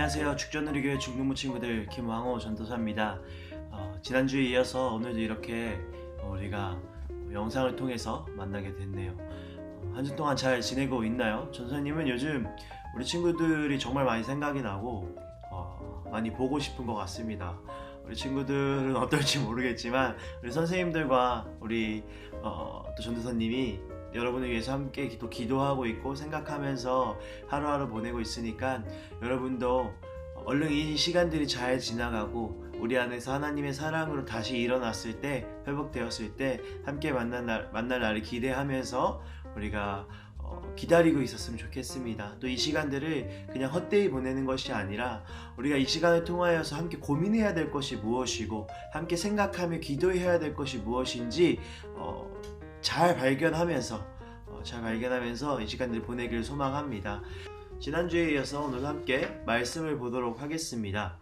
안녕하세요. 죽전누리교회 중등부 친구들 김왕호 전도사입니다. 지난주에 이어서 오늘도 이렇게 우리가 영상을 통해서 만나게 됐네요. 한 주 동안 잘 지내고 있나요? 전도사님은 요즘 우리 친구들이 정말 많이 생각이 나고 많이 보고 싶은 것 같습니다. 우리 친구들은 어떨지 모르겠지만 우리 선생님들과 우리 또 전도사님이 여러분을 위해서 함께 기도하고 있고 생각하면서 하루하루 보내고 있으니까 여러분도 얼른 이 시간들이 잘 지나가고 우리 안에서 하나님의 사랑으로 다시 일어났을 때, 회복되었을 때 함께 만날 날을 기대하면서 우리가 기다리고 있었으면 좋겠습니다. 또 이 시간들을 그냥 헛되이 보내는 것이 아니라 우리가 이 시간을 통하여서 함께 고민해야 될 것이 무엇이고 함께 생각하며 기도해야 될 것이 무엇인지 잘 발견하면서 이 시간들을 보내길 소망합니다. 지난주에 이어서 오늘 함께 말씀을 보도록 하겠습니다.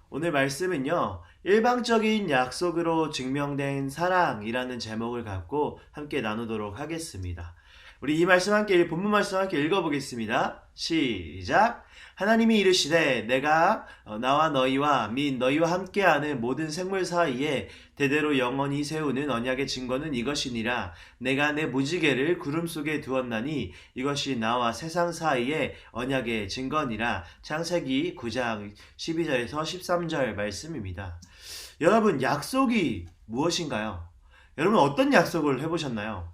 오늘 말씀은요, 일방적인 약속으로 증명된 사랑이라는 제목을 갖고 함께 나누도록 하겠습니다. 우리 이 말씀 함께, 본문 말씀 함께 읽어보겠습니다. 시작! 하나님이 이르시되 내가 나와 너희와 및 너희와 함께하는 모든 생물 사이에 대대로 영원히 세우는 언약의 증거는 이것이니라. 내가 내 무지개를 구름 속에 두었나니 이것이 나와 세상 사이에 언약의 증거니라. 창세기 9장 12절에서 13절 말씀입니다. 여러분, 약속이 무엇인가요? 여러분 어떤 약속을 해보셨나요?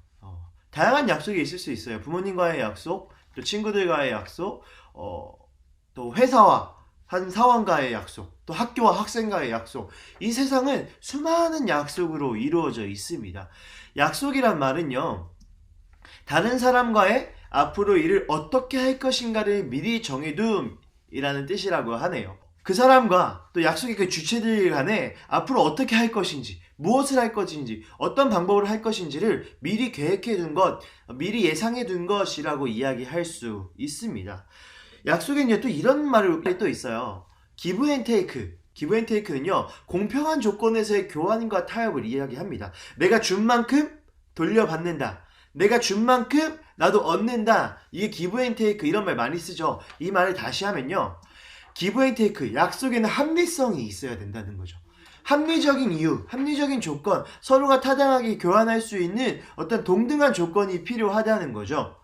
다양한 약속이 있을 수 있어요. 부모님과의 약속, 또 친구들과의 약속, 또 회사와 한 사원과의 약속, 또 학교와 학생과의 약속. 이 세상은 수많은 약속으로 이루어져 있습니다. 약속이란 말은요, 다른 사람과의 앞으로 일을 어떻게 할 것인가를 미리 정해둠이라는 뜻이라고 하네요. 그 사람과 또 약속의 그 주체들 간에 앞으로 어떻게 할 것인지, 무엇을 할 것인지, 어떤 방법으로 할 것인지를 미리 계획해 둔 것, 미리 예상해 둔 것이라고 이야기할 수 있습니다. 약속에는 또 이런 말이 또 있어요. 기브 앤 테이크. 기브 앤 테이크는요, 공평한 조건에서의 교환과 타협을 이야기합니다. 내가 준 만큼 돌려받는다. 내가 준 만큼 나도 얻는다. 이게 기브 앤 테이크, 이런 말 많이 쓰죠. 이 말을 다시 하면요, 기브 앤 테이크, 약속에는 합리성이 있어야 된다는 거죠. 합리적인 이유, 합리적인 조건, 서로가 타당하게 교환할 수 있는 어떤 동등한 조건이 필요하다는 거죠.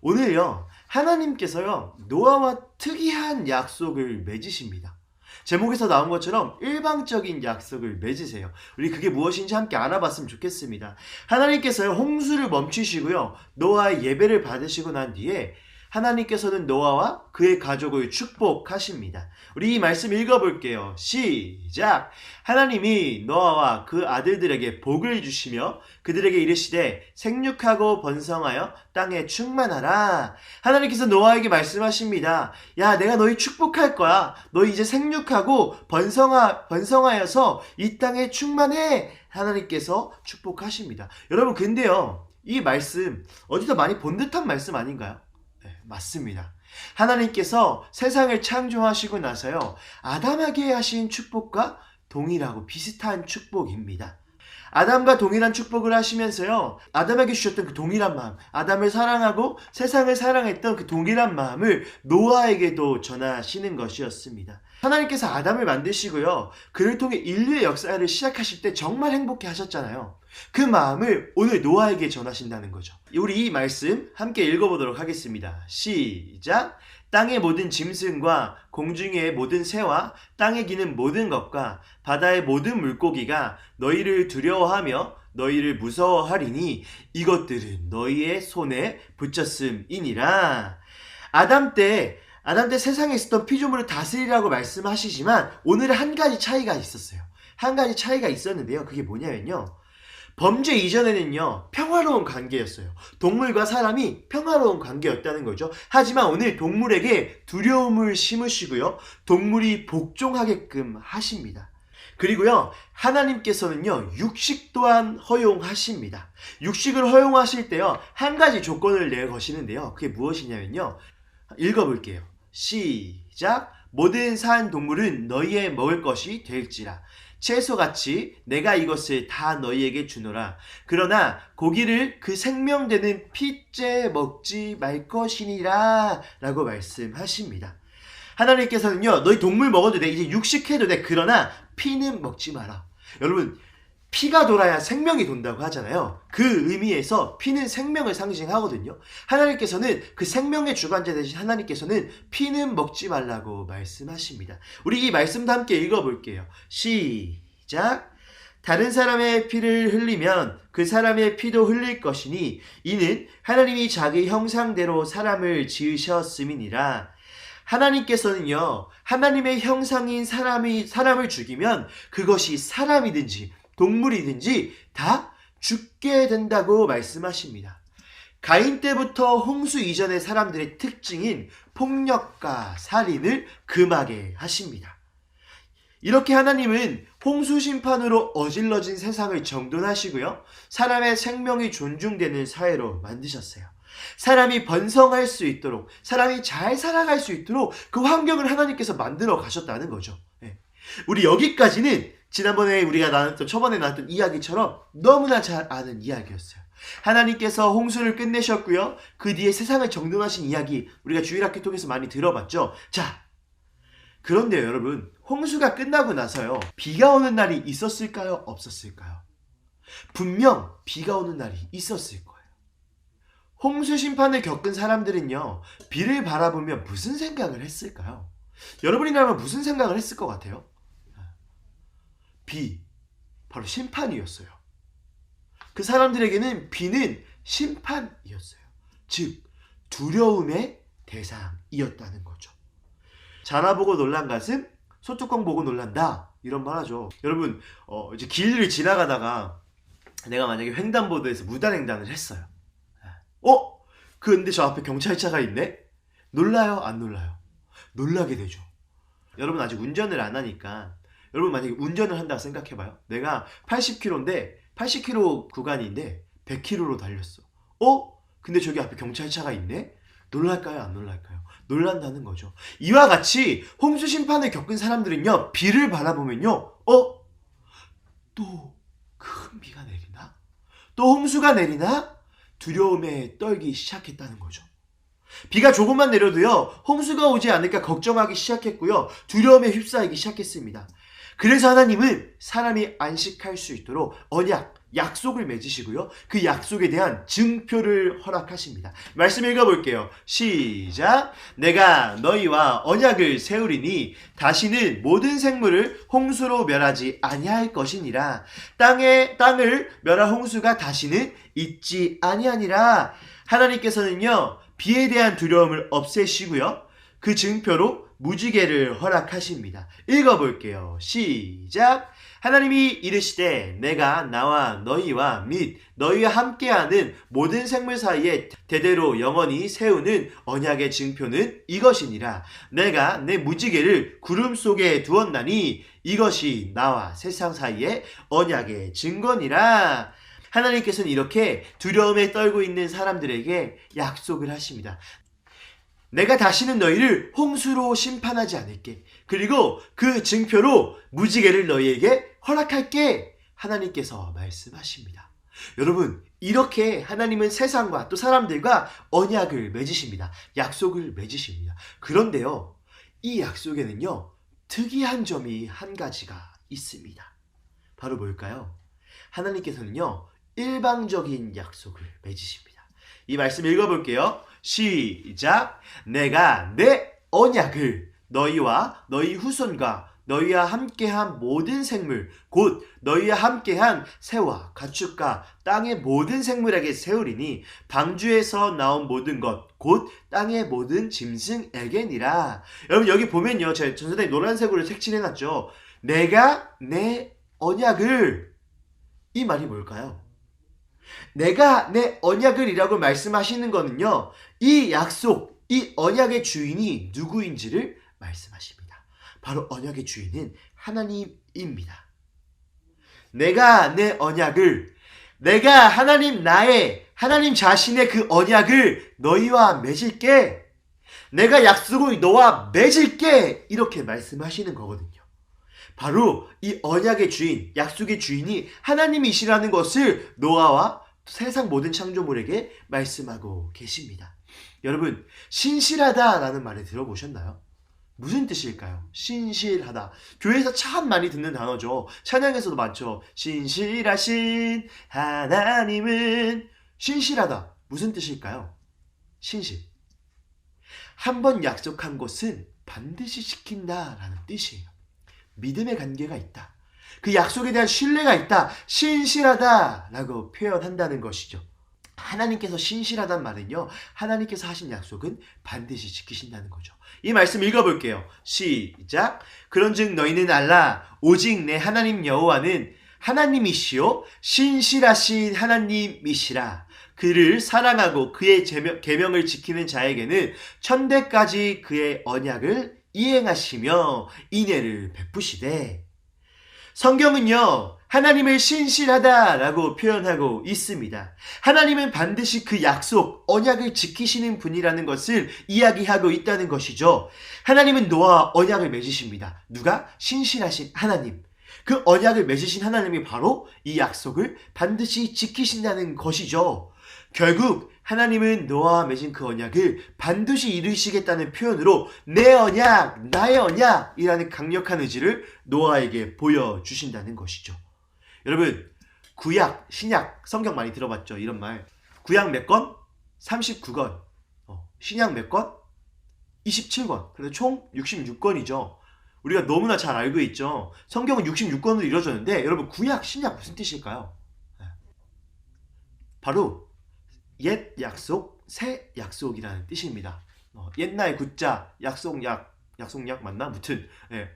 오늘요, 하나님께서요, 노아와 특이한 약속을 맺으십니다. 제목에서 나온 것처럼 일방적인 약속을 맺으세요. 우리 그게 무엇인지 함께 알아봤으면 좋겠습니다. 하나님께서요, 홍수를 멈추시고요, 노아의 예배를 받으시고 난 뒤에 하나님께서는 노아와 그의 가족을 축복하십니다. 우리 이 말씀 읽어볼게요. 시작! 하나님이 노아와 그 아들들에게 복을 주시며 그들에게 이르시되 생육하고 번성하여 땅에 충만하라. 하나님께서 노아에게 말씀하십니다. 야, 내가 너희 축복할 거야. 너희 이제 생육하고 번성하여서 이 땅에 충만해. 하나님께서 축복하십니다. 여러분, 근데요, 이 말씀 어디서 많이 본 듯한 말씀 아닌가요? 네, 맞습니다. 하나님께서 세상을 창조하시고 나서요, 아담에게 하신 축복과 동일하고 비슷한 축복입니다. 아담과 동일한 축복을 하시면서요, 아담에게 주셨던 그 동일한 마음, 아담을 사랑하고 세상을 사랑했던 그 동일한 마음을 노아에게도 전하시는 것이었습니다. 하나님께서 아담을 만드시고요, 그를 통해 인류의 역사를 시작하실 때 정말 행복해 하셨잖아요. 그 마음을 오늘 노아에게 전하신다는 거죠. 우리 이 말씀 함께 읽어보도록 하겠습니다. 시작! 땅의 모든 짐승과 공중의 모든 새와 땅에 기는 모든 것과 바다의 모든 물고기가 너희를 두려워하며 너희를 무서워하리니 이것들은 너희의 손에 붙였음이니라. 아담 때 세상에 있었던 피조물을 다스리라고 말씀하시지만 오늘은 한 가지 차이가 있었어요. 한 가지 차이가 있었는데요. 그게 뭐냐면요, 범죄 이전에는요, 평화로운 관계였어요. 동물과 사람이 평화로운 관계였다는 거죠. 하지만 오늘 동물에게 두려움을 심으시고요, 동물이 복종하게끔 하십니다. 그리고요, 하나님께서는요, 육식 또한 허용하십니다. 육식을 허용하실 때요, 한 가지 조건을 내거시는데요. 그게 무엇이냐면요, 읽어볼게요. 시작! 모든 산 동물은 너희의 먹을 것이 될지라. 채소같이 내가 이것을 다 너희에게 주노라. 그러나 고기를 그 생명되는 핏째 먹지 말 것이니라 라고 말씀하십니다. 하나님께서는요, 너희 동물 먹어도 돼. 이제 육식해도 돼. 그러나 피는 먹지 마라. 여러분, 피가 돌아야 생명이 돈다고 하잖아요. 그 의미에서 피는 생명을 상징하거든요. 하나님께서는 그 생명의 주관자 되신 하나님께서는 피는 먹지 말라고 말씀하십니다. 우리 이 말씀도 함께 읽어볼게요. 시작. 다른 사람의 피를 흘리면 그 사람의 피도 흘릴 것이니 이는 하나님이 자기 형상대로 사람을 지으셨음이니라. 하나님께서는요, 하나님의 형상인 사람을 죽이면 그것이 사람이든지 동물이든지 다 죽게 된다고 말씀하십니다. 가인 때부터 홍수 이전의 사람들의 특징인 폭력과 살인을 금하게 하십니다. 이렇게 하나님은 홍수 심판으로 어질러진 세상을 정돈하시고요, 사람의 생명이 존중되는 사회로 만드셨어요. 사람이 번성할 수 있도록, 사람이 잘 살아갈 수 있도록 그 환경을 하나님께서 만들어 가셨다는 거죠. 우리 여기까지는 지난번에 우리가 초반에 나눴던 이야기처럼 너무나 잘 아는 이야기였어요. 하나님께서 홍수를 끝내셨고요, 그 뒤에 세상을 정돈하신 이야기 우리가 주일학교 통해서 많이 들어봤죠. 자, 그런데요 여러분, 홍수가 끝나고 나서요, 비가 오는 날이 있었을까요? 없었을까요? 분명 비가 오는 날이 있었을 거예요. 홍수 심판을 겪은 사람들은요, 비를 바라보며 무슨 생각을 했을까요? 여러분이라면 무슨 생각을 했을 것 같아요? 비, 바로 심판이었어요. 그 사람들에게는 비는 심판이었어요. 즉, 두려움의 대상이었다는 거죠. 자라 보고 놀란 가슴, 소뚜껑 보고 놀란다, 이런 말 하죠. 여러분, 이제 길을 지나가다가 내가 만약에 횡단보도에서 무단횡단을 했어요. 근데 저 앞에 경찰차가 있네? 놀라요? 안 놀라요? 놀라게 되죠. 여러분 아직 운전을 안 하니까, 여러분 만약에 운전을 한다고 생각해봐요. 내가 80km인데 80km 구간인데 100km로 달렸어. 근데 저기 앞에 경찰차가 있네? 놀랄까요? 안 놀랄까요? 놀란다는 거죠. 이와 같이 홍수 심판을 겪은 사람들은요, 비를 바라보면요, 또 큰 비가 내리나? 또 홍수가 내리나? 두려움에 떨기 시작했다는 거죠. 비가 조금만 내려도요, 홍수가 오지 않을까 걱정하기 시작했고요, 두려움에 휩싸이기 시작했습니다. 그래서 하나님은 사람이 안식할 수 있도록 언약, 약속을 맺으시고요, 그 약속에 대한 증표를 허락하십니다. 말씀 읽어볼게요. 시작. 내가 너희와 언약을 세우리니 다시는 모든 생물을 홍수로 멸하지 아니할 것이니라. 땅을 멸할 홍수가 다시는 있지 아니하니라. 하나님께서는요, 비에 대한 두려움을 없애시고요, 그 증표로 무지개를 허락하십니다. 읽어볼게요. 시작. 하나님이 이르시되 내가 나와 너희와 및 너희와 함께하는 모든 생물 사이에 대대로 영원히 세우는 언약의 증표는 이것이니라. 내가 내 무지개를 구름 속에 두었나니 이것이 나와 세상 사이의 언약의 증거니라. 하나님께서는 이렇게 두려움에 떨고 있는 사람들에게 약속을 하십니다. 내가 다시는 너희를 홍수로 심판하지 않을게. 그리고 그 증표로 무지개를 너희에게 허락할게. 하나님께서 말씀하십니다. 여러분, 이렇게 하나님은 세상과 또 사람들과 언약을 맺으십니다. 약속을 맺으십니다. 그런데요, 이 약속에는요, 특이한 점이 한 가지가 있습니다. 바로 뭘까요? 하나님께서는요, 일방적인 약속을 맺으십니다. 이 말씀 읽어볼게요. 시작. 내가 내 언약을 너희와 너희 후손과 너희와 함께한 모든 생물, 곧 너희와 함께한 새와 가축과 땅의 모든 생물에게 세우리니 방주에서 나온 모든 것, 곧 땅의 모든 짐승에게니라. 여러분 여기 보면요, 제가 전선생님 노란색으로 색칠해놨죠. 내가 내 언약을, 이 말이 뭘까요? 내가 내 언약을 이라고 말씀하시는 거는요, 이 약속, 이 언약의 주인이 누구인지를 말씀하십니다. 바로 언약의 주인은 하나님입니다. 내가 내 언약을, 내가 하나님 자신의 그 언약을 너희와 맺을게. 내가 약속을 너와 맺을게. 이렇게 말씀하시는 거거든요. 바로 이 언약의 주인, 약속의 주인이 하나님이시라는 것을 노아와 세상 모든 창조물에게 말씀하고 계십니다. 여러분, 신실하다라는 말을 들어보셨나요? 무슨 뜻일까요? 신실하다. 교회에서 참 많이 듣는 단어죠. 찬양에서도 많죠. 신실하신 하나님은 신실하다. 무슨 뜻일까요? 신실. 한번 약속한 것은 반드시 지킨다라는 뜻이에요. 믿음의 관계가 있다. 그 약속에 대한 신뢰가 있다. 신실하다라고 표현한다는 것이죠. 하나님께서 신실하단 말은요, 하나님께서 하신 약속은 반드시 지키신다는 거죠. 이 말씀 읽어볼게요. 시작. 그런즉 너희는 알라 오직 내 하나님 여호와는 하나님이시요 신실하신 하나님이시라. 그를 사랑하고 그의 계명을 지키는 자에게는 천대까지 그의 언약을 이행하시며 인애를 베푸시되. 성경은요, 하나님을 신실하다라고 표현하고 있습니다. 하나님은 반드시 그 약속, 언약을 지키시는 분이라는 것을 이야기하고 있다는 것이죠. 하나님은 노아와 언약을 맺으십니다. 누가? 신실하신 하나님. 그 언약을 맺으신 하나님이 바로 이 약속을 반드시 지키신다는 것이죠. 결국 하나님은 노아와 맺은 그 언약을 반드시 이루시겠다는 표현으로 내 언약, 나의 언약이라는 강력한 의지를 노아에게 보여주신다는 것이죠. 여러분, 구약, 신약, 성경 많이 들어봤죠? 이런 말. 구약 몇 권? 39권. 신약 몇 권? 27권. 그래서 총 66권이죠. 우리가 너무나 잘 알고 있죠. 성경은 66권으로 이루어졌는데 여러분, 구약, 신약 무슨 뜻일까요? 바로 옛 약속, 새 약속이라는 뜻입니다. 옛날 굿자, 약속약 맞나? 무튼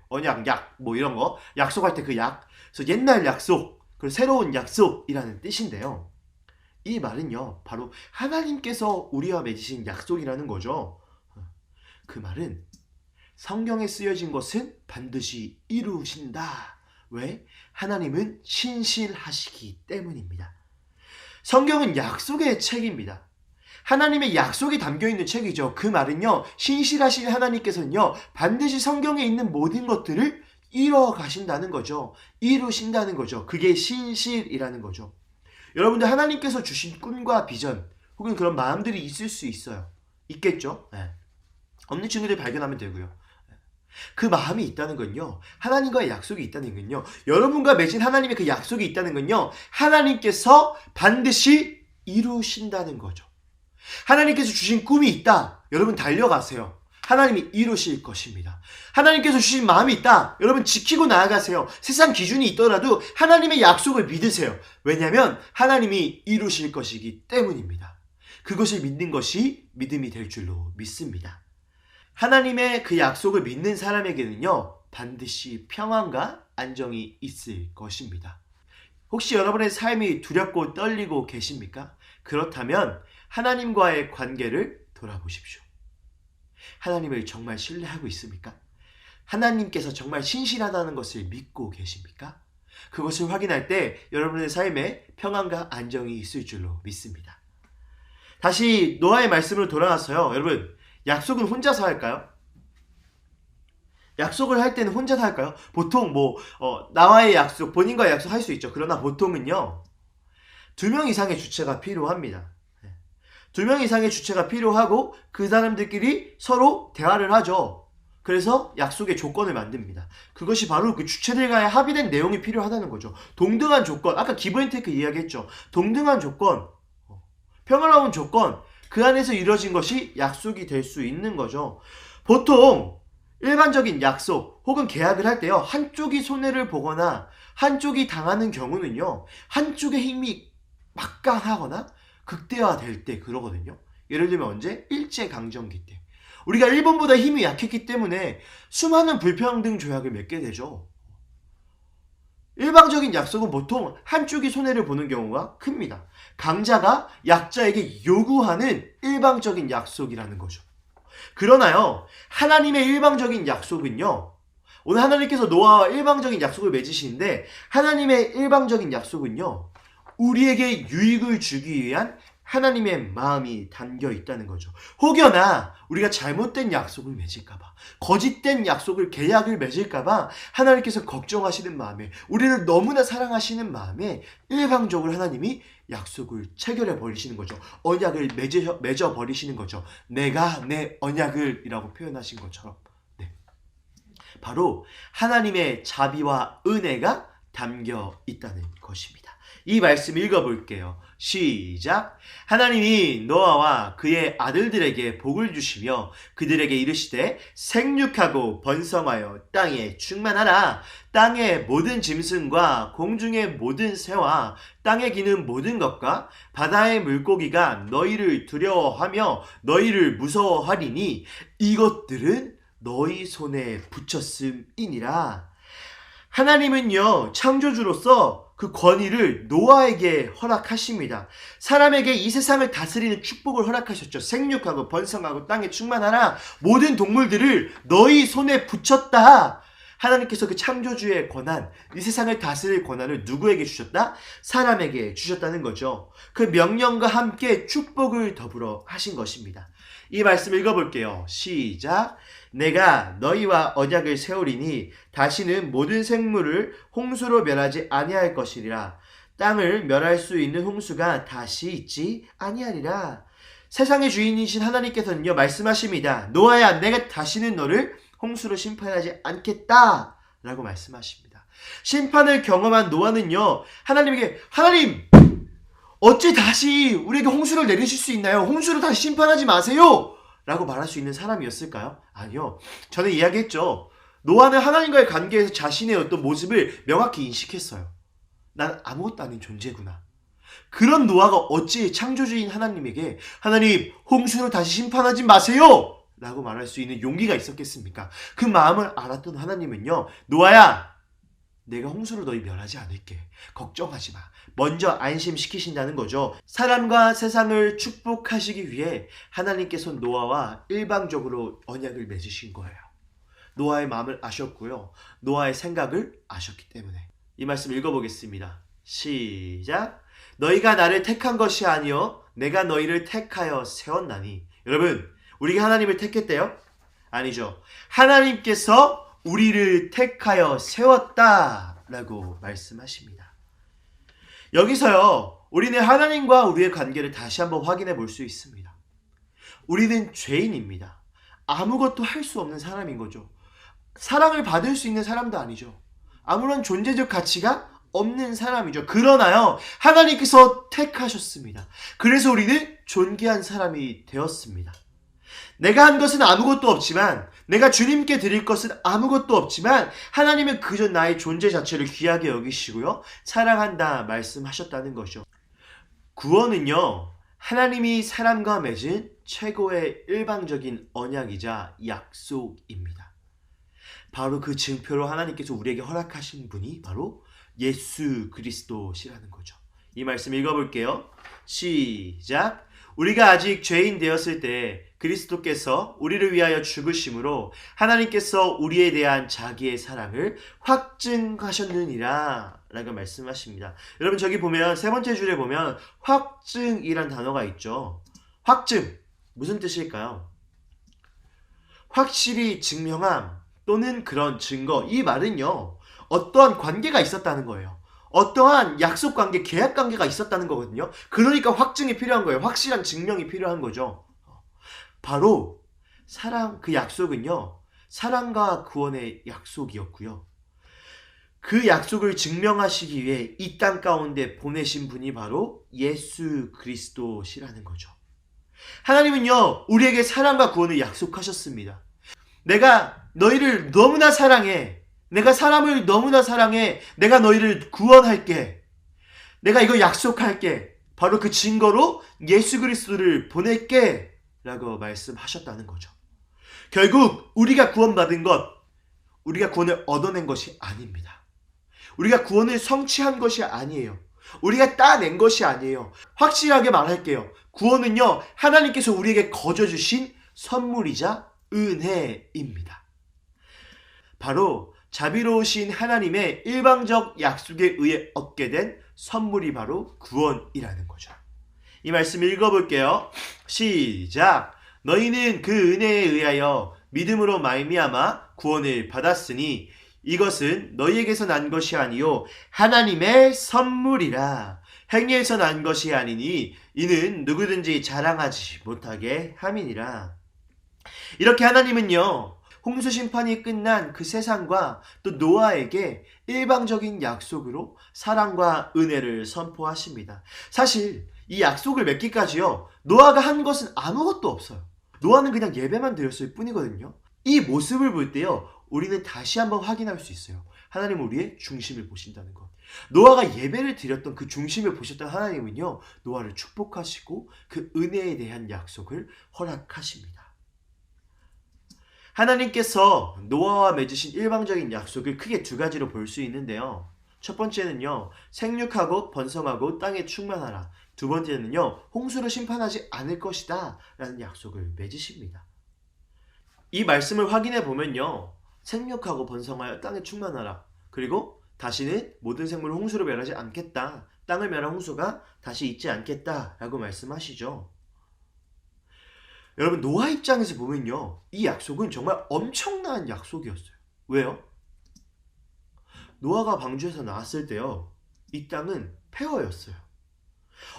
언약, 약, 뭐 이런 거 약속할 때 그 약. 그래서 옛날 약속, 그리고 새로운 약속이라는 뜻인데요. 이 말은요, 바로 하나님께서 우리와 맺으신 약속이라는 거죠. 그 말은 성경에 쓰여진 것은 반드시 이루신다. 왜? 하나님은 신실하시기 때문입니다. 성경은 약속의 책입니다. 하나님의 약속이 담겨있는 책이죠. 그 말은요, 신실하신 하나님께서는요, 반드시 성경에 있는 모든 것들을 이뤄 가신다는 거죠. 이루신다는 거죠. 그게 신실이라는 거죠. 여러분들, 하나님께서 주신 꿈과 비전 혹은 그런 마음들이 있을 수 있어요. 있겠죠? 네. 없는 친구들 발견하면 되고요. 그 마음이 있다는 건요, 하나님과의 약속이 있다는 건요, 여러분과 맺은 하나님의 그 약속이 있다는 건요, 하나님께서 반드시 이루신다는 거죠. 하나님께서 주신 꿈이 있다. 여러분 달려가세요. 하나님이 이루실 것입니다. 하나님께서 주신 마음이 있다. 여러분 지키고 나아가세요. 세상 기준이 있더라도 하나님의 약속을 믿으세요. 왜냐하면 하나님이 이루실 것이기 때문입니다. 그것을 믿는 것이 믿음이 될 줄로 믿습니다. 하나님의 그 약속을 믿는 사람에게는요, 반드시 평안과 안정이 있을 것입니다. 혹시 여러분의 삶이 두렵고 떨리고 계십니까? 그렇다면 하나님과의 관계를 돌아보십시오. 하나님을 정말 신뢰하고 있습니까? 하나님께서 정말 신실하다는 것을 믿고 계십니까? 그것을 확인할 때 여러분의 삶에 평안과 안정이 있을 줄로 믿습니다. 다시 노아의 말씀으로 돌아가서요, 여러분, 약속은 혼자서 할까요? 약속을 할 때는 혼자서 할까요? 보통 나와의 약속, 본인과의 약속 할 수 있죠. 그러나 보통은요, 2명 이상의 주체가 필요합니다. 2명 이상의 주체가 필요하고 그 사람들끼리 서로 대화를 하죠. 그래서 약속의 조건을 만듭니다. 그것이 바로 그 주체들과의 합의된 내용이 필요하다는 거죠. 동등한 조건, 아까 기브 앤 테이크 이야기했죠. 동등한 조건, 평화로운 조건, 그 안에서 이루어진 것이 약속이 될 수 있는 거죠. 보통 일반적인 약속 혹은 계약을 할 때요, 한쪽이 손해를 보거나 한쪽이 당하는 경우는요, 한쪽의 힘이 막강하거나 극대화될 때 그러거든요. 예를 들면 언제? 일제강점기 때. 우리가 일본보다 힘이 약했기 때문에 수많은 불평등 조약을 맺게 되죠. 일방적인 약속은 보통 한쪽이 손해를 보는 경우가 큽니다. 강자가 약자에게 요구하는 일방적인 약속이라는 거죠. 그러나요, 하나님의 일방적인 약속은요, 오늘 하나님께서 노아와 일방적인 약속을 맺으시는데, 하나님의 일방적인 약속은요, 우리에게 유익을 주기 위한 하나님의 마음이 담겨 있다는 거죠. 혹여나 우리가 잘못된 약속을 맺을까봐, 거짓된 약속을, 계약을 맺을까봐 하나님께서 걱정하시는 마음에, 우리를 너무나 사랑하시는 마음에 일방적으로 하나님이 약속을 체결해 버리시는 거죠. 언약을 맺어 버리시는 거죠. 내가 내 언약을 이라고 표현하신 것처럼. 네. 바로 하나님의 자비와 은혜가 담겨 있다는 것입니다. 이 말씀 읽어볼게요. 시작. 하나님이 노아와 그의 아들들에게 복을 주시며 그들에게 이르시되 생육하고 번성하여 땅에 충만하라. 땅의 모든 짐승과 공중의 모든 새와 땅에 기는 모든 것과 바다의 물고기가 너희를 두려워하며 너희를 무서워하리니 이것들은 너희 손에 붙였음이니라. 하나님은요, 창조주로서 그 권위를 노아에게 허락하십니다. 사람에게 이 세상을 다스리는 축복을 허락하셨죠. 생육하고 번성하고 땅에 충만하라. 모든 동물들을 너희 손에 붙였다. 하나님께서 그 창조주의 권한, 이 세상을 다스릴 권한을 누구에게 주셨다? 사람에게 주셨다는 거죠. 그 명령과 함께 축복을 더불어 하신 것입니다. 이 말씀 읽어볼게요. 시작. 내가 너희와 언약을 세우리니 다시는 모든 생물을 홍수로 멸하지 아니할 것이니라. 땅을 멸할 수 있는 홍수가 다시 있지 아니하리라. 세상의 주인이신 하나님께서는요, 말씀하십니다. 노아야, 내가 다시는 너를 홍수로 심판하지 않겠다 라고 말씀하십니다. 심판을 경험한 노아는요, 하나님에게 하나님, 어찌 다시 우리에게 홍수를 내리실 수 있나요? 홍수를 다시 심판하지 마세요 라고 말할 수 있는 사람이었을까요? 아니요. 저는 이야기했죠. 노아는 하나님과의 관계에서 자신의 어떤 모습을 명확히 인식했어요. 난 아무것도 아닌 존재구나. 그런 노아가 어찌 창조주인 하나님에게 하나님, 홍수를 다시 심판하지 마세요 라고 말할 수 있는 용기가 있었겠습니까? 그 마음을 알았던 하나님은요, 노아야, 내가 홍수를 너희 멸하지 않을게. 걱정하지 마. 먼저 안심시키신다는 거죠. 사람과 세상을 축복하시기 위해 하나님께서 노아와 일방적으로 언약을 맺으신 거예요. 노아의 마음을 아셨고요. 노아의 생각을 아셨기 때문에. 이 말씀 읽어보겠습니다. 시작. 너희가 나를 택한 것이 아니요 내가 너희를 택하여 세웠나니. 여러분, 우리가 하나님을 택했대요? 아니죠. 하나님께서 우리를 택하여 세웠다라고 말씀하십니다. 여기서요, 우리는 하나님과 우리의 관계를 다시 한번 확인해 볼 수 있습니다. 우리는 죄인입니다. 아무것도 할 수 없는 사람인 거죠. 사랑을 받을 수 있는 사람도 아니죠. 아무런 존재적 가치가 없는 사람이죠. 그러나요, 하나님께서 택하셨습니다. 그래서 우리는 존귀한 사람이 되었습니다. 내가 한 것은 아무것도 없지만, 내가 주님께 드릴 것은 아무것도 없지만 하나님은 그저 나의 존재 자체를 귀하게 여기시고요, 사랑한다 말씀하셨다는 거죠. 구원은요, 하나님이 사람과 맺은 최고의 일방적인 언약이자 약속입니다. 바로 그 증표로 하나님께서 우리에게 허락하신 분이 바로 예수 그리스도시라는 거죠. 이 말씀 읽어볼게요. 시작. 우리가 아직 죄인 되었을 때 그리스도께서 우리를 위하여 죽으심으로 하나님께서 우리에 대한 자기의 사랑을 확증하셨느니라 라고 말씀하십니다. 여러분, 저기 보면 세 번째 줄에 보면 확증이란 단어가 있죠. 확증, 무슨 뜻일까요? 확실히 증명함 또는 그런 증거. 이 말은요, 어떠한 관계가 있었다는 거예요. 어떠한 약속 관계, 계약 관계가 있었다는 거거든요. 그러니까 확증이 필요한 거예요. 확실한 증명이 필요한 거죠. 바로 사랑, 그 약속은요, 사랑과 구원의 약속이었고요. 그 약속을 증명하시기 위해 이 땅 가운데 보내신 분이 바로 예수 그리스도시라는 거죠. 하나님은요, 우리에게 사랑과 구원을 약속하셨습니다. 내가 너희를 너무나 사랑해. 내가 사람을 너무나 사랑해. 내가 너희를 구원할게. 내가 이거 약속할게. 바로 그 증거로 예수 그리스도를 보낼게 라고 말씀하셨다는 거죠. 결국 우리가 구원받은 것, 우리가 구원을 얻어낸 것이 아닙니다. 우리가 구원을 성취한 것이 아니에요. 우리가 따낸 것이 아니에요. 확실하게 말할게요. 구원은요, 하나님께서 우리에게 거저 주신 선물이자 은혜입니다. 바로 자비로우신 하나님의 일방적 약속에 의해 얻게 된 선물이 바로 구원이라는 거죠. 이 말씀 읽어볼게요. 시작. 너희는 그 은혜에 의하여 믿음으로 말미암아 구원을 받았으니 이것은 너희에게서 난 것이 아니요 하나님의 선물이라. 행위에서 난 것이 아니니 이는 누구든지 자랑하지 못하게 함이니라. 이렇게 하나님은요, 홍수 심판이 끝난 그 세상과 또 노아에게 일방적인 약속으로 사랑과 은혜를 선포하십니다. 사실 이 약속을 맺기까지요, 노아가 한 것은 아무것도 없어요. 노아는 그냥 예배만 드렸을 뿐이거든요. 이 모습을 볼 때요, 우리는 다시 한번 확인할 수 있어요. 하나님은 우리의 중심을 보신다는 것. 노아가 예배를 드렸던 그 중심을 보셨던 하나님은요, 노아를 축복하시고 그 은혜에 대한 약속을 허락하십니다. 하나님께서 노아와 맺으신 일방적인 약속을 크게 두 가지로 볼 수 있는데요. 첫 번째는요, 생육하고 번성하고 땅에 충만하라. 두 번째는요, 홍수로 심판하지 않을 것이다 라는 약속을 맺으십니다. 이 말씀을 확인해 보면요, 생육하고 번성하여 땅에 충만하라. 그리고 다시는 모든 생물을 홍수로 멸하지 않겠다. 땅을 멸한 홍수가 다시 있지 않겠다 라고 말씀하시죠. 여러분, 노아 입장에서 보면요, 이 약속은 정말 엄청난 약속이었어요. 왜요? 노아가 방주에서 나왔을 때요, 이 땅은 폐허였어요.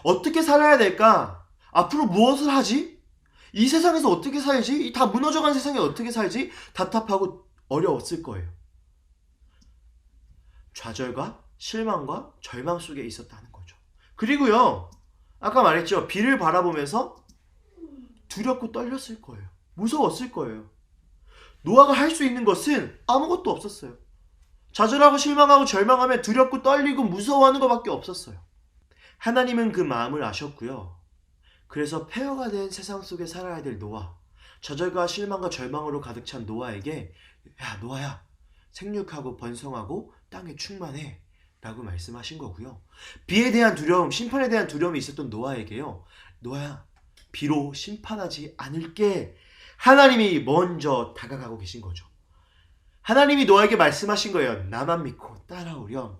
어떻게 살아야 될까? 앞으로 무엇을 하지? 이 세상에서 어떻게 살지? 이 다 무너져간 세상에 어떻게 살지? 답답하고 어려웠을 거예요. 좌절과 실망과 절망 속에 있었다는 거죠. 그리고요, 아까 말했죠, 비를 바라보면서 두렵고 떨렸을 거예요. 무서웠을 거예요. 노아가 할 수 있는 것은 아무것도 없었어요. 좌절하고 실망하고 절망하면 두렵고 떨리고 무서워하는 것밖에 없었어요. 하나님은 그 마음을 아셨고요. 그래서 폐허가 된 세상 속에 살아야 될 노아, 좌절과 실망과 절망으로 가득 찬 노아에게, 야 노아야, 생육하고 번성하고 땅에 충만해 라고 말씀하신 거고요. 비에 대한 두려움, 심판에 대한 두려움이 있었던 노아에게요, 노아야, 비로 심판하지 않을게, 하나님이 먼저 다가가고 계신 거죠. 하나님이 노아에게 말씀하신 거예요. 나만 믿고 따라오렴.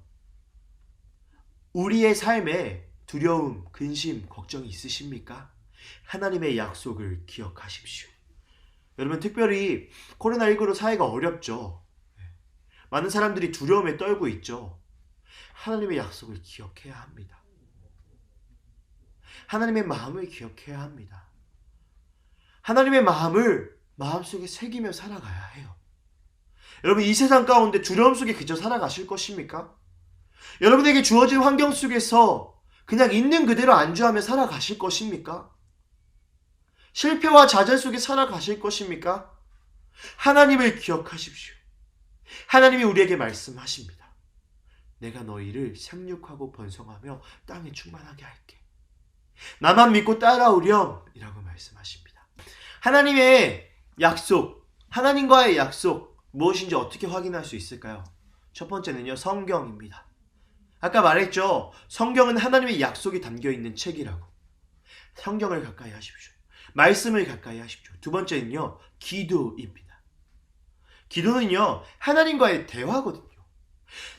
우리의 삶에 두려움, 근심, 걱정이 있으십니까? 하나님의 약속을 기억하십시오. 여러분, 특별히 코로나19로 사회가 어렵죠. 많은 사람들이 두려움에 떨고 있죠. 하나님의 약속을 기억해야 합니다. 하나님의 마음을 기억해야 합니다. 하나님의 마음을 마음속에 새기며 살아가야 해요. 여러분, 이 세상 가운데 두려움 속에 그저 살아가실 것입니까? 여러분에게 주어진 환경 속에서 그냥 있는 그대로 안주하며 살아가실 것입니까? 실패와 좌절 속에 살아가실 것입니까? 하나님을 기억하십시오. 하나님이 우리에게 말씀하십니다. 내가 너희를 생육하고 번성하며 땅에 충만하게 할게. 나만 믿고 따라오렴 이라고 말씀하십니다. 하나님의 약속, 하나님과의 약속, 무엇인지 어떻게 확인할 수 있을까요? 첫 번째는요, 성경입니다. 아까 말했죠. 성경은 하나님의 약속이 담겨있는 책이라고. 성경을 가까이 하십시오. 말씀을 가까이 하십시오. 두 번째는요, 기도입니다. 기도는요, 하나님과의 대화거든요.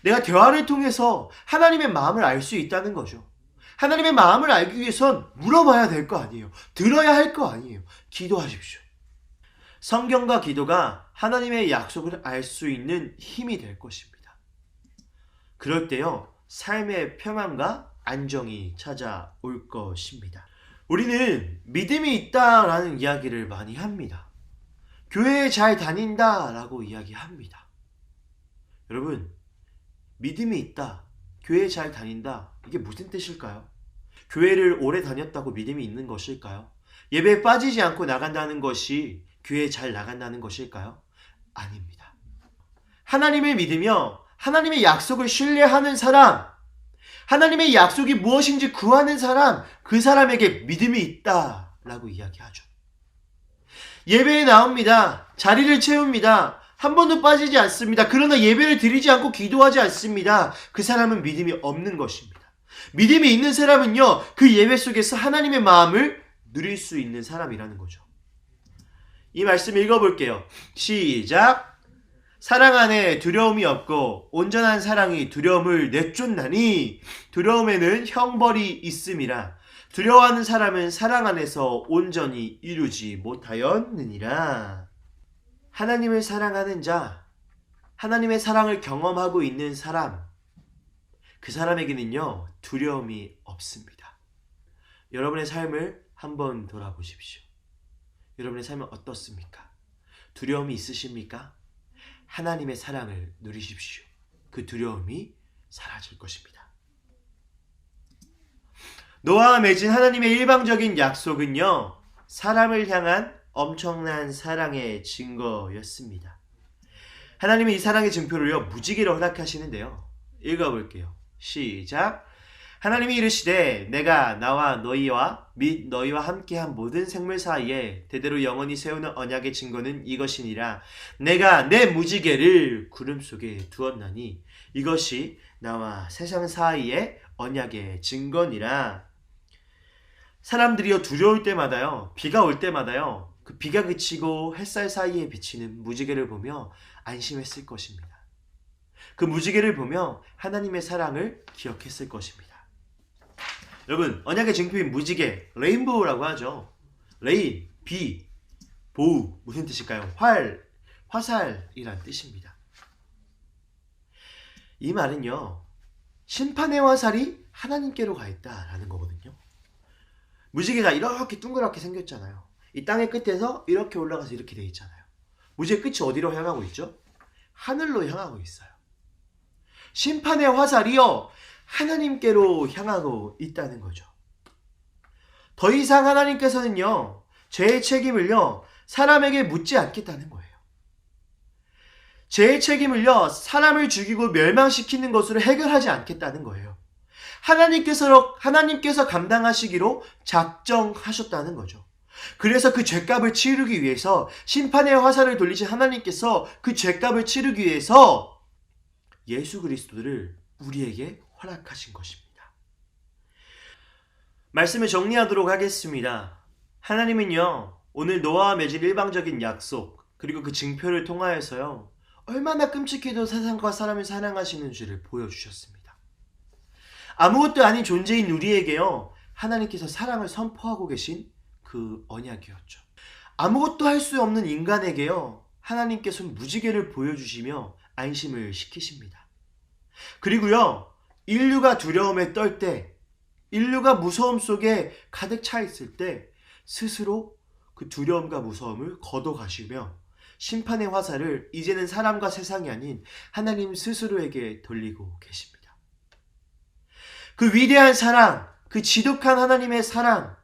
내가 대화를 통해서 하나님의 마음을 알 수 있다는 거죠. 하나님의 마음을 알기 위해선 물어봐야 될 거 아니에요. 들어야 할 거 아니에요. 기도하십시오. 성경과 기도가 하나님의 약속을 알 수 있는 힘이 될 것입니다. 그럴 때요, 삶의 평안과 안정이 찾아올 것입니다. 우리는 믿음이 있다라는 이야기를 많이 합니다. 교회에 잘 다닌다라고 이야기합니다. 여러분, 믿음이 있다, 교회에 잘 다닌다, 이게 무슨 뜻일까요? 교회를 오래 다녔다고 믿음이 있는 것일까요? 예배에 빠지지 않고 나간다는 것이 교회에 잘 나간다는 것일까요? 아닙니다. 하나님을 믿으며 하나님의 약속을 신뢰하는 사람, 하나님의 약속이 무엇인지 구하는 사람, 그 사람에게 믿음이 있다라고 이야기하죠. 예배에 나옵니다. 자리를 채웁니다. 한 번도 빠지지 않습니다. 그러나 예배를 드리지 않고 기도하지 않습니다. 그 사람은 믿음이 없는 것입니다. 믿음이 있는 사람은요, 그 예배 속에서 하나님의 마음을 누릴 수 있는 사람이라는 거죠. 이 말씀 읽어볼게요. 시작! 사랑 안에 두려움이 없고 온전한 사랑이 두려움을 내쫓나니 두려움에는 형벌이 있음이라. 두려워하는 사람은 사랑 안에서 온전히 이루지 못하였느니라. 하나님을 사랑하는 자, 하나님의 사랑을 경험하고 있는 사람, 그 사람에게는요, 두려움이 없습니다. 여러분의 삶을 한번 돌아보십시오. 여러분의 삶은 어떻습니까? 두려움이 있으십니까? 하나님의 사랑을 누리십시오. 그 두려움이 사라질 것입니다. 노아와 맺은 하나님의 일방적인 약속은요, 사람을 향한 엄청난 사랑의 증거였습니다. 하나님은 이 사랑의 증표를요, 무지개로 허락하시는데요. 읽어볼게요. 시작. 하나님이 이르시되 내가 나와 너희와 및 너희와 함께한 모든 생물 사이에 대대로 영원히 세우는 언약의 증거는 이것이니라. 내가 내 무지개를 구름 속에 두었나니 이것이 나와 세상 사이의 언약의 증거니라. 사람들이요, 두려울 때마다요, 비가 올 때마다요, 그 비가 그치고 햇살 사이에 비치는 무지개를 보며 안심했을 것입니다. 그 무지개를 보며 하나님의 사랑을 기억했을 것입니다. 여러분, 언약의 증표인 무지개, 레인보우라고 하죠. 레인, 비, 보우, 무슨 뜻일까요? 화살이란 뜻입니다. 이 말은요, 심판의 화살이 하나님께로 가 있다라는 거거든요. 무지개가 이렇게 둥그랗게 생겼잖아요. 이 땅의 끝에서 이렇게 올라가서 이렇게 돼 있잖아요. 무지개 끝이 어디로 향하고 있죠? 하늘로 향하고 있어요. 심판의 화살이요, 하나님께로 향하고 있다는 거죠. 더 이상 하나님께서는요, 죄의 책임을요, 사람에게 묻지 않겠다는 거예요. 죄의 책임을요, 사람을 죽이고 멸망시키는 것으로 해결하지 않겠다는 거예요. 하나님께서 감당하시기로 작정하셨다는 거죠. 그래서 그 죄값을 치르기 위해서, 심판의 화살을 돌리신 하나님께서 그 죄값을 치르기 위해서 예수 그리스도를 우리에게 허락하신 것입니다. 말씀을 정리하도록 하겠습니다. 하나님은요, 오늘 노아와 맺은 일방적인 약속, 그리고 그 증표를 통하여서요, 얼마나 끔찍해도 세상과 사람을 사랑하시는 줄을 보여주셨습니다. 아무것도 아닌 존재인 우리에게요, 하나님께서 사랑을 선포하고 계신 그 언약이었죠. 아무것도 할 수 없는 인간에게요, 하나님께서 무지개를 보여주시며 안심을 시키십니다. 그리고요, 인류가 두려움에 떨 때, 인류가 무서움 속에 가득 차 있을 때 스스로 그 두려움과 무서움을 걷어가시며 심판의 화살을 이제는 사람과 세상이 아닌 하나님 스스로에게 돌리고 계십니다. 그 위대한 사랑, 그 지독한 하나님의 사랑,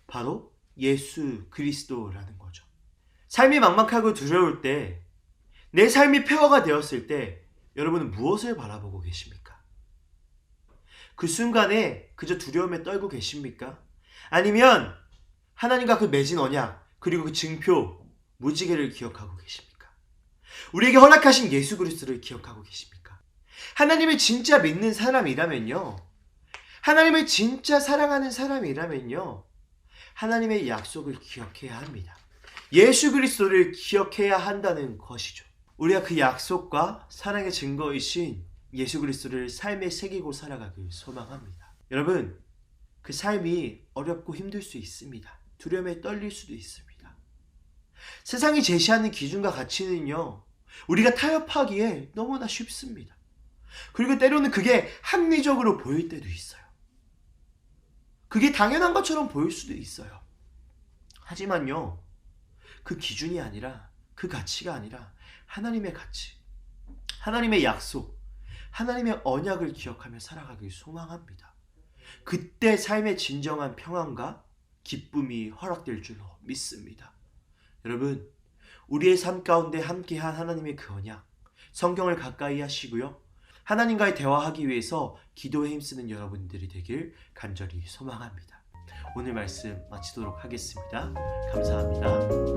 바로 예수 그리스도라는 거죠. 삶이 막막하고 두려울 때, 내 삶이 폐허가 되었을 때 여러분은 무엇을 바라보고 계십니까? 그 순간에 그저 두려움에 떨고 계십니까? 아니면 하나님과 그 맺은 언약, 그리고 그 증표, 무지개를 기억하고 계십니까? 우리에게 허락하신 예수 그리스도를 기억하고 계십니까? 하나님을 진짜 믿는 사람이라면요, 하나님을 진짜 사랑하는 사람이라면요, 하나님의 약속을 기억해야 합니다. 예수 그리스도를 기억해야 한다는 것이죠. 우리가 그 약속과 사랑의 증거이신 예수 그리스도를 삶에 새기고 살아가길 소망합니다. 여러분, 그 삶이 어렵고 힘들 수 있습니다. 두려움에 떨릴 수도 있습니다. 세상이 제시하는 기준과 가치는요, 우리가 타협하기에 너무나 쉽습니다. 그리고 때로는 그게 합리적으로 보일 때도 있어요. 그게 당연한 것처럼 보일 수도 있어요. 하지만요, 그 기준이 아니라, 그 가치가 아니라 하나님의 가치, 하나님의 약속, 하나님의 언약을 기억하며 살아가길 소망합니다. 그때 삶의 진정한 평안과 기쁨이 허락될 줄로 믿습니다. 여러분, 우리의 삶 가운데 함께한 하나님의 그 언약, 성경을 가까이 하시고요, 하나님과의 대화하기 위해서 기도에 힘쓰는 여러분들이 되길 간절히 소망합니다. 오늘 말씀 마치도록 하겠습니다. 감사합니다.